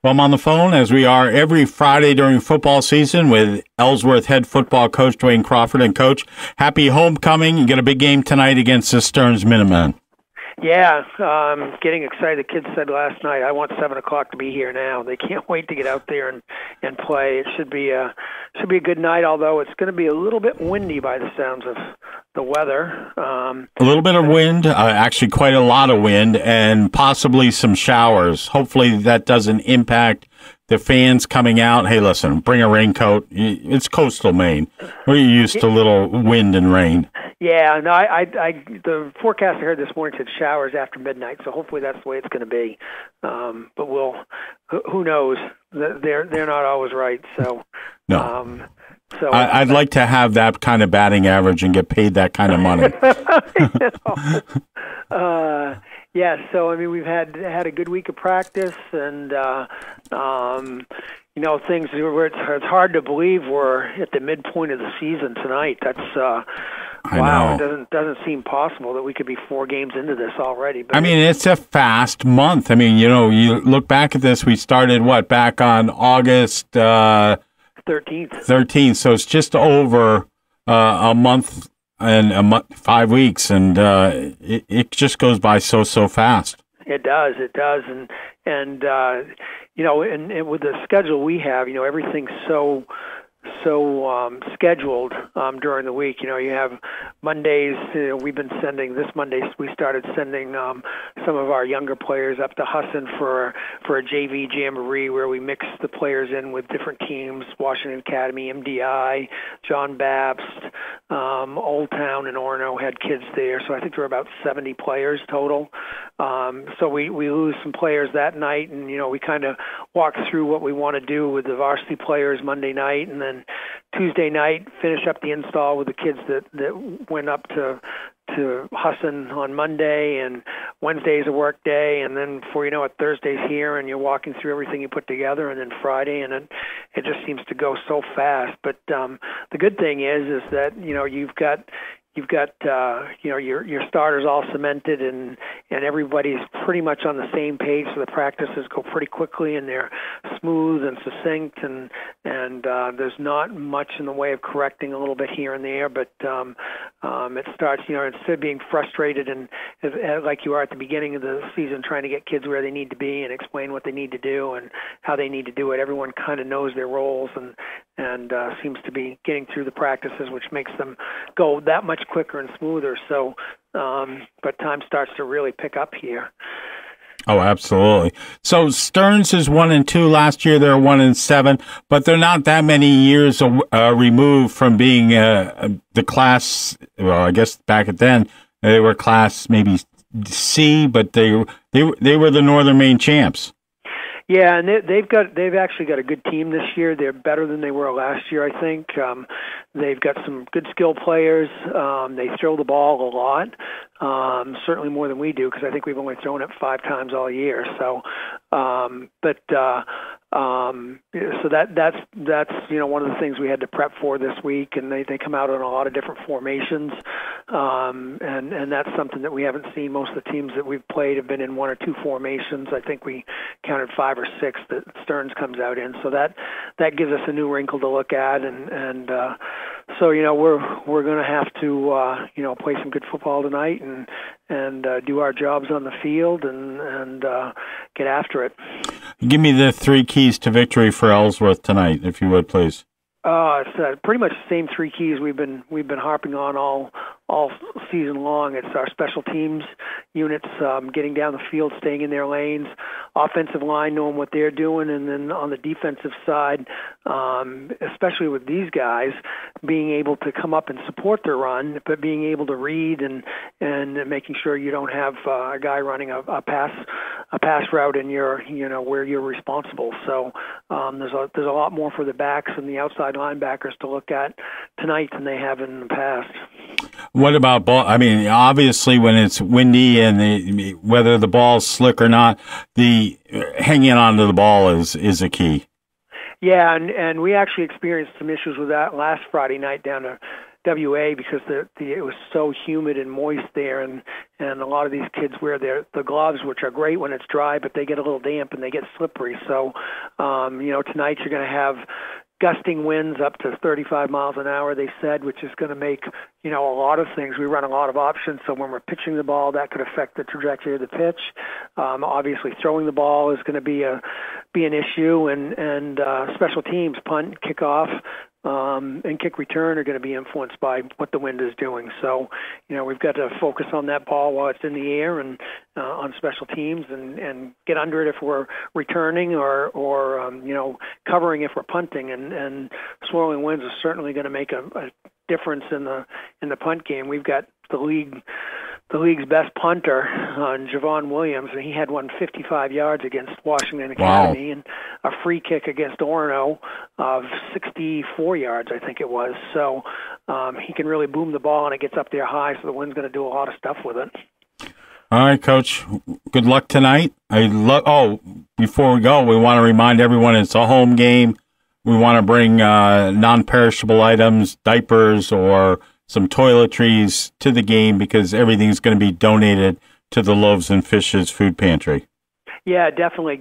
Well, I'm on the phone, as we are every Friday during football season, with Ellsworth head football coach Duane Crawford. And, Coach, happy homecoming. You get a big game tonight against the Stearns Minutemen. Yeah, getting excited. The kids said last night, I want 7 o'clock to be here now. They can't wait to get out there and play. It should be a good night, although it's going to be a little bit windy by the sounds of the weather. A little bit of wind, actually quite a lot of wind, and possibly some showers. Hopefully that doesn't impact the fans coming out. Hey, listen, bring a raincoat. It's coastal Maine. We're used to little wind and rain. Yeah, no, the forecast I heard this morning said showers after midnight, so hopefully that's the way it's going to be. But who knows? They're not always right. So no. I'd like to have that kind of batting average and get paid that kind of money. Yeah, so I mean, we've had a good week of practice, and things where it's hard to believe we're at the midpoint of the season tonight. That's wow, it doesn't seem possible that we could be 4 games into this already. But I mean, it's a fast month. I mean, you look back at this. We started back on August 13th. So it's just over a month and 5 weeks, and it just goes by so fast. It does, and with the schedule we have, everything's so scheduled during the week. You have Mondays. We've been sending this Monday. We started sending some of our younger players up to Husson for a JV jamboree where we mix the players in with different teams: Washington Academy, MDI, John Babst, Old Town, and Orono had kids there. So I think there were about 70 players total. So we lose some players that night, and we kind of walk through what we want to do with the varsity players Monday night, and then Tuesday night finish up the install with the kids that went up to Husson on Monday, and Wednesday's a work day, and then before you know it, Thursday's here, and you're walking through everything you put together, and then Friday, and it just seems to go so fast. But the good thing is that you've got your starters all cemented, and everybody's pretty much on the same page, so the practices go pretty quickly, and they're smooth and succinct, and there's not much in the way of correcting a little bit here and there, but it starts, instead of being frustrated and like you are at the beginning of the season trying to get kids where they need to be and explain what they need to do and how they need to do it, everyone kind of knows their roles and seems to be getting through the practices, which makes them go that much quicker and smoother. So, but time starts to really pick up here. Oh, absolutely. So Stearns is 1-2. Last year they were 1-7, but they're not that many years removed from being the class. Well, I guess back then they were class maybe C, but they were the Northern Maine champs. Yeah, and they've actually got a good team this year. They're better than they were last year, I think. They've got some good skill players. They throw the ball a lot, certainly more than we do, because I think we've only thrown it 5 times all year. So, so that's one of the things we had to prep for this week, and they come out on a lot of different formations, and that's something that we haven't seen. Most of the teams that we've played have been in 1 or 2 formations. I think we counted 5 or 6 that Stearns comes out in, so that gives us a new wrinkle to look at, and so we're going to have to play some good football tonight and do our jobs on the field and get after it. Give me the 3 keys to victory for Ellsworth tonight, if you would, please. It's pretty much the same 3 keys we've been harping on all season long. It's our special teams units getting down the field, staying in their lanes, offensive line knowing what they're doing, and then on the defensive side, especially with these guys, being able to come up and support their run, but being able to read and making sure you don't have a guy running a pass route in where you're responsible. So there's a lot more for the backs and the outside linebackers to look at tonight than they have in the past. What about ball? I mean, obviously, when it's windy and whether the ball's slick or not, the hanging onto the ball is a key. Yeah, and we actually experienced some issues with that last Friday night down WA because it was so humid and moist there, and a lot of these kids wear the gloves, which are great when it's dry, but they get a little damp and they get slippery. So, tonight you're going to have gusting winds up to 35 miles an hour, they said, which is going to make, a lot of things. We run a lot of options, so when we're pitching the ball, that could affect the trajectory of the pitch. Obviously, throwing the ball is going to be an issue, and special teams, punt, kickoff, and kick return are going to be influenced by what the wind is doing. So, we've got to focus on that ball while it's in the air and on special teams and get under it if we're returning or covering if we're punting. And swirling winds is certainly going to make a difference in the punt game. We've got the league's best punter, Javon Williams, and he had one 55 yards against Washington Academy, and a free kick against Orono of 64 yards, I think it was. So he can really boom the ball, and it gets up there high, so the wind's going to do a lot of stuff with it. All right, Coach. Good luck tonight. Before we go, we want to remind everyone it's a home game. We want to bring non-perishable items, diapers, or some toiletries to the game because everything's going to be donated to the Loaves and Fishes food pantry. Yeah, definitely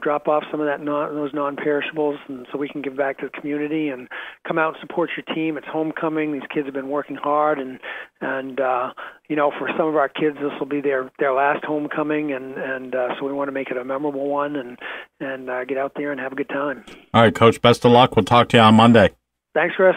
drop off some of those non-perishables, and so we can give back to the community and come out and support your team. It's homecoming. These kids have been working hard, and for some of our kids, this will be their last homecoming, and so we want to make it a memorable one and get out there and have a good time. All right, Coach. Best of luck. We'll talk to you on Monday. Thanks, Chris.